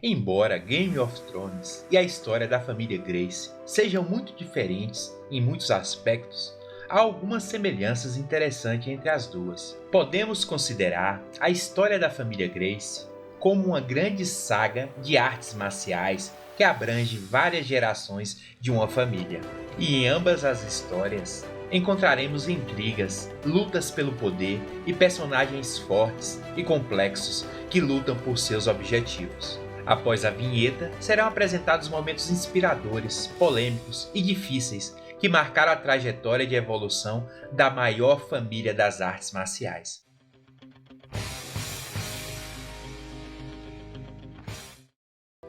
Embora Game of Thrones e a história da família Grace sejam muito diferentes em muitos aspectos, há algumas semelhanças interessantes entre as duas. Podemos considerar a história da família Grace como uma grande saga de artes marciais que abrange várias gerações de uma família. E em ambas as histórias encontraremos intrigas, lutas pelo poder e personagens fortes e complexos que lutam por seus objetivos. Após a vinheta, serão apresentados momentos inspiradores, polêmicos e difíceis que marcaram a trajetória de evolução da maior família das artes marciais.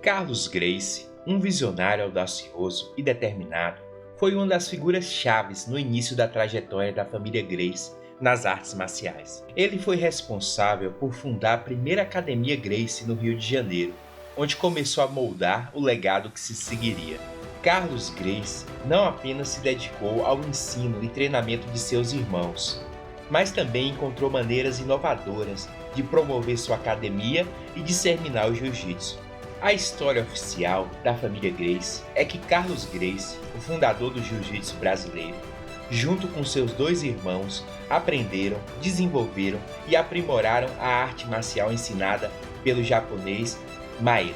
Carlos Gracie, um visionário audacioso e determinado, foi uma das figuras chaves no início da trajetória da família Gracie nas artes marciais. Ele foi responsável por fundar a primeira Academia Gracie no Rio de Janeiro, onde começou a moldar o legado que se seguiria. Carlos Gracie não apenas se dedicou ao ensino e treinamento de seus irmãos, mas também encontrou maneiras inovadoras de promover sua academia e disseminar o jiu-jitsu. A história oficial da família Gracie é que Carlos Gracie, o fundador do jiu-jitsu brasileiro, junto com seus dois irmãos, aprenderam, desenvolveram e aprimoraram a arte marcial ensinada pelo japonês Maeda.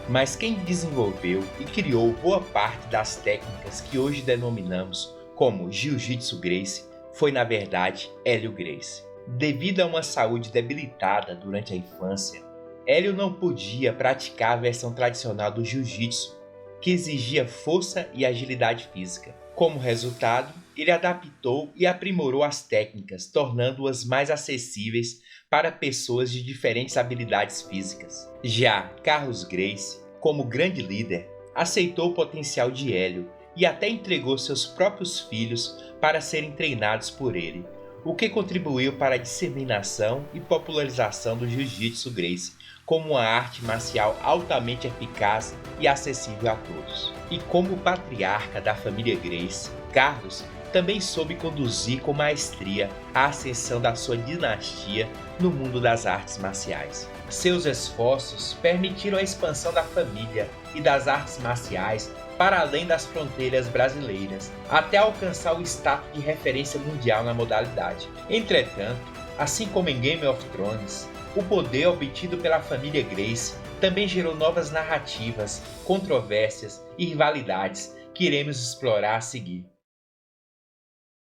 Mas quem desenvolveu e criou boa parte das técnicas que hoje denominamos como Jiu-Jitsu Gracie foi, na verdade, Hélio Gracie. Devido a uma saúde debilitada durante a infância, Hélio não podia praticar a versão tradicional do Jiu-Jitsu, que exigia força e agilidade física. Como resultado, ele adaptou e aprimorou as técnicas, tornando-as mais acessíveis para pessoas de diferentes habilidades físicas. Já Carlos Gracie, como grande líder, aceitou o potencial de Hélio e até entregou seus próprios filhos para serem treinados por ele, o que contribuiu para a disseminação e popularização do Jiu-Jitsu Gracie como uma arte marcial altamente eficaz e acessível a todos. E como patriarca da família Gracie, Carlos também soube conduzir com maestria a ascensão da sua dinastia no mundo das artes marciais. Seus esforços permitiram a expansão da família e das artes marciais para além das fronteiras brasileiras, até alcançar o status de referência mundial na modalidade. Entretanto, assim como em Game of Thrones, o poder obtido pela família Gracie também gerou novas narrativas, controvérsias e rivalidades que iremos explorar a seguir.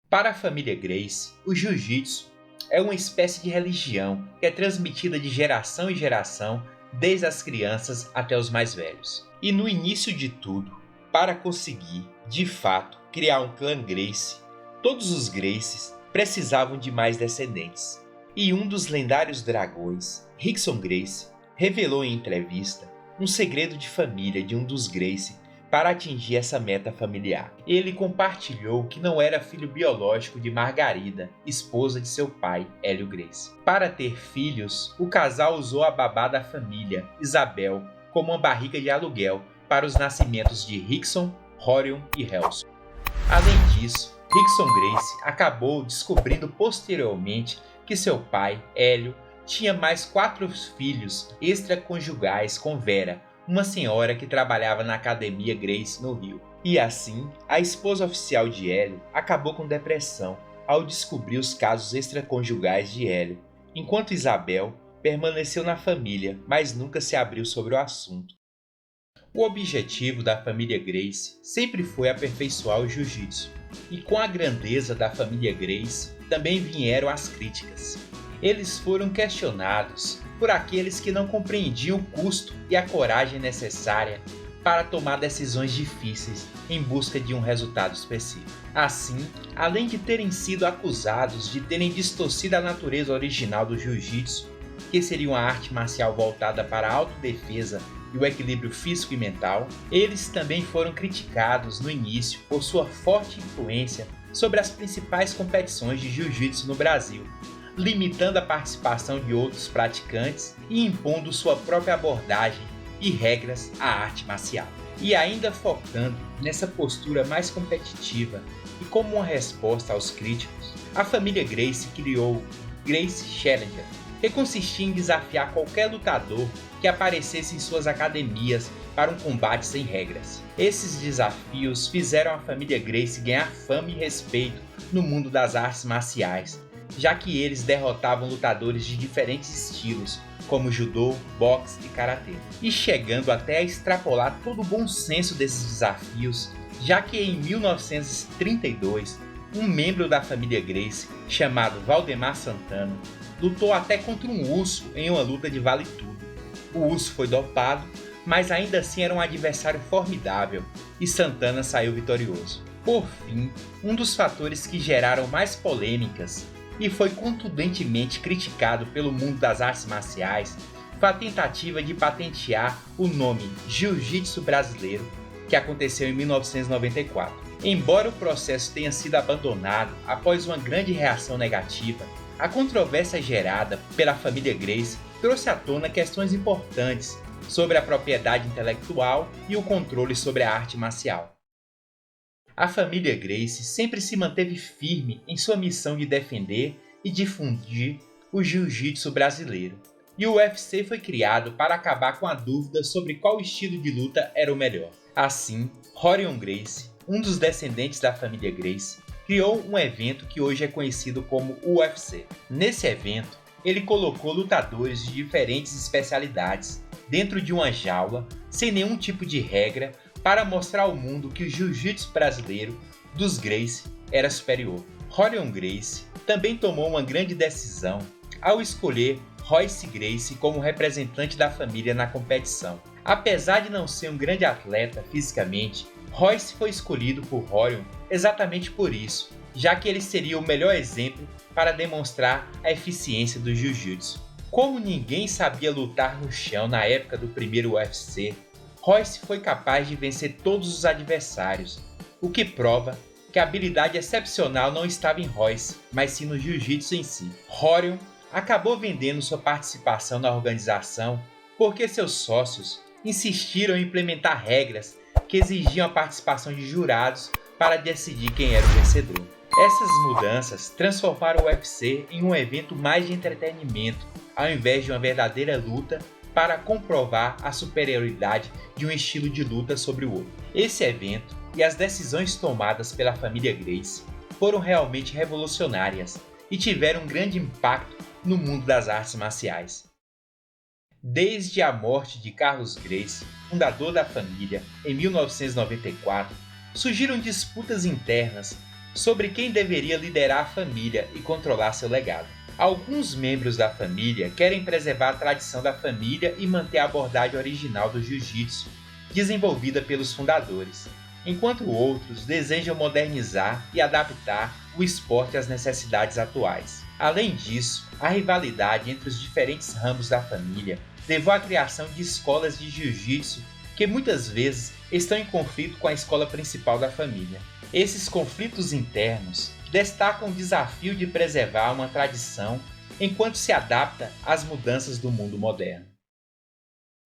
Para a família Gracie, o Jiu-Jitsu é uma espécie de religião que é transmitida de geração em geração, desde as crianças até os mais velhos. E no início de tudo, para conseguir, de fato, criar um clã Gracie, todos os Gracies precisavam de mais descendentes. E um dos lendários dragões, Rickson Gracie, revelou em entrevista um segredo de família de um dos Gracie para atingir essa meta familiar. Ele compartilhou que não era filho biológico de Margarida, esposa de seu pai, Hélio Gracie. Para ter filhos, o casal usou a babá da família, Isabel, como uma barriga de aluguel para os nascimentos de Rickson, Horion e Helson. Além disso, Rickson Gracie acabou descobrindo posteriormente que seu pai, Hélio, tinha mais 4 filhos extraconjugais com Vera, uma senhora que trabalhava na Academia Gracie no Rio. E assim, a esposa oficial de Hélio acabou com depressão ao descobrir os casos extraconjugais de Hélio, enquanto Isabel permaneceu na família, mas nunca se abriu sobre o assunto. O objetivo da família Gracie sempre foi aperfeiçoar o jiu-jitsu, e com a grandeza da família Gracie também vieram as críticas. Eles foram questionados por aqueles que não compreendiam o custo e a coragem necessária para tomar decisões difíceis em busca de um resultado específico. Assim, além de terem sido acusados de terem distorcido a natureza original do jiu-jitsu, que seria uma arte marcial voltada para a autodefesa e o equilíbrio físico e mental, eles também foram criticados no início por sua forte influência sobre as principais competições de jiu-jitsu no Brasil, limitando a participação de outros praticantes e impondo sua própria abordagem e regras à arte marcial. E ainda focando nessa postura mais competitiva e como uma resposta aos críticos, a família Gracie criou Gracie Challenger, que consistia em desafiar qualquer lutador que aparecesse em suas academias para um combate sem regras. Esses desafios fizeram a família Gracie ganhar fama e respeito no mundo das artes marciais, já que eles derrotavam lutadores de diferentes estilos, como judô, boxe e karatê, e chegando até a extrapolar todo o bom senso desses desafios, já que em 1932, um membro da família Gracie, chamado Valdemar Santana, lutou até contra um urso em uma luta de vale tudo. O urso foi dopado, mas ainda assim era um adversário formidável, e Santana saiu vitorioso. Por fim, um dos fatores que geraram mais polêmicas e foi contundentemente criticado pelo mundo das artes marciais foi a tentativa de patentear o nome Jiu-Jitsu brasileiro, que aconteceu em 1994. Embora o processo tenha sido abandonado após uma grande reação negativa, a controvérsia gerada pela família Gracie trouxe à tona questões importantes sobre a propriedade intelectual e o controle sobre a arte marcial. A família Gracie sempre se manteve firme em sua missão de defender e difundir o jiu-jitsu brasileiro, e o UFC foi criado para acabar com a dúvida sobre qual estilo de luta era o melhor. Assim, Rorion Gracie, um dos descendentes da família Gracie, criou um evento que hoje é conhecido como UFC. Nesse evento, ele colocou lutadores de diferentes especialidades dentro de uma jaula, sem nenhum tipo de regra, para mostrar ao mundo que o jiu-jitsu brasileiro dos Gracie era superior. Rorion Gracie também tomou uma grande decisão ao escolher Royce Gracie como representante da família na competição. Apesar de não ser um grande atleta fisicamente, Royce foi escolhido por Rorion exatamente por isso, já que ele seria o melhor exemplo para demonstrar a eficiência do jiu-jitsu. Como ninguém sabia lutar no chão na época do primeiro UFC, Royce foi capaz de vencer todos os adversários, o que prova que a habilidade excepcional não estava em Royce, mas sim no jiu-jitsu em si. Rorion acabou vendendo sua participação na organização porque seus sócios insistiram em implementar regras que exigiam a participação de jurados para decidir quem era o vencedor. Essas mudanças transformaram o UFC em um evento mais de entretenimento, ao invés de uma verdadeira luta para comprovar a superioridade de um estilo de luta sobre o outro. Esse evento e as decisões tomadas pela família Gracie foram realmente revolucionárias e tiveram um grande impacto no mundo das artes marciais. Desde a morte de Carlos Gracie, fundador da família, em 1994, surgiram disputas internas sobre quem deveria liderar a família e controlar seu legado. Alguns membros da família querem preservar a tradição da família e manter a abordagem original do jiu-jitsu, desenvolvida pelos fundadores, enquanto outros desejam modernizar e adaptar o esporte às necessidades atuais. Além disso, a rivalidade entre os diferentes ramos da família levou à criação de escolas de jiu-jitsu que muitas vezes estão em conflito com a escola principal da família. Esses conflitos internos destacam o desafio de preservar uma tradição enquanto se adapta às mudanças do mundo moderno.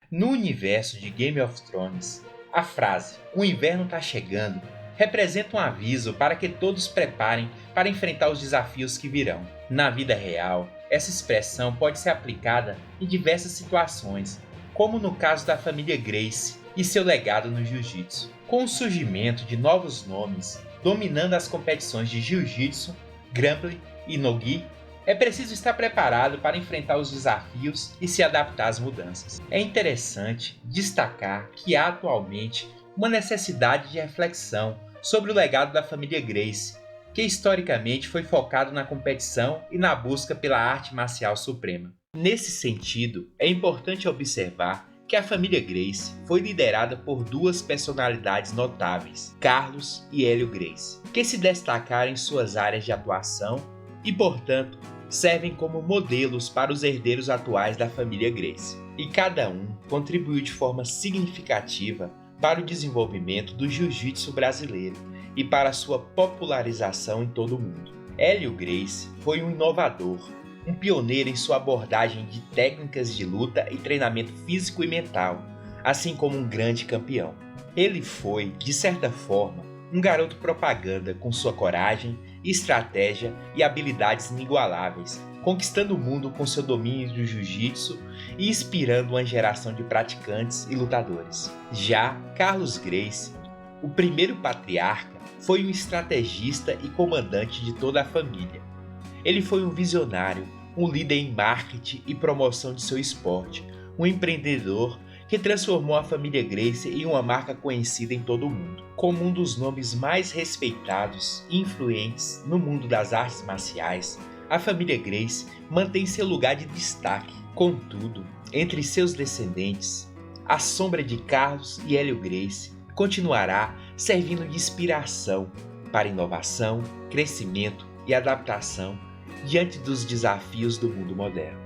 No universo de Game of Thrones, a frase "O inverno está chegando" representa um aviso para que todos preparem para enfrentar os desafios que virão. Na vida real, essa expressão pode ser aplicada em diversas situações, como no caso da família Gracie e seu legado no jiu-jitsu. Com o surgimento de novos nomes dominando as competições de jiu-jitsu, grappling e no-gi, é preciso estar preparado para enfrentar os desafios e se adaptar às mudanças. É interessante destacar que há atualmente uma necessidade de reflexão sobre o legado da família Gracie, que historicamente foi focado na competição e na busca pela arte marcial suprema. Nesse sentido, é importante observar que a família Gracie foi liderada por duas personalidades notáveis, Carlos e Hélio Gracie, que se destacaram em suas áreas de atuação e, portanto, servem como modelos para os herdeiros atuais da família Gracie. E cada um contribuiu de forma significativa para o desenvolvimento do jiu-jitsu brasileiro e para sua popularização em todo o mundo. Hélio Gracie foi um inovador, um pioneiro em sua abordagem de técnicas de luta e treinamento físico e mental, assim como um grande campeão. Ele foi, de certa forma, um garoto propaganda com sua coragem, estratégia e habilidades inigualáveis, conquistando o mundo com seu domínio do jiu-jitsu e inspirando uma geração de praticantes e lutadores. Já Carlos Gracie, o primeiro patriarca, foi um estrategista e comandante de toda a família. Ele foi um visionário, um líder em marketing e promoção de seu esporte, um empreendedor que transformou a família Gracie em uma marca conhecida em todo o mundo. Como um dos nomes mais respeitados e influentes no mundo das artes marciais, a família Gracie mantém seu lugar de destaque. Contudo, entre seus descendentes, a sombra de Carlos e Hélio Gracie continuará servindo de inspiração para inovação, crescimento e adaptação diante dos desafios do mundo moderno.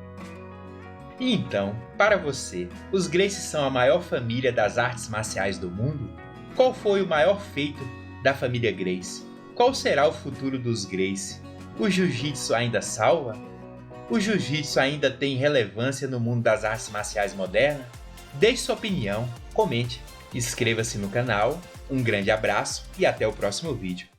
E então, para você, os Gracie são a maior família das artes marciais do mundo? Qual foi o maior feito da família Gracie? Qual será o futuro dos Gracie? O jiu-jitsu ainda salva? O jiu-jitsu ainda tem relevância no mundo das artes marciais modernas? Deixe sua opinião, comente, inscreva-se no canal, um grande abraço e até o próximo vídeo.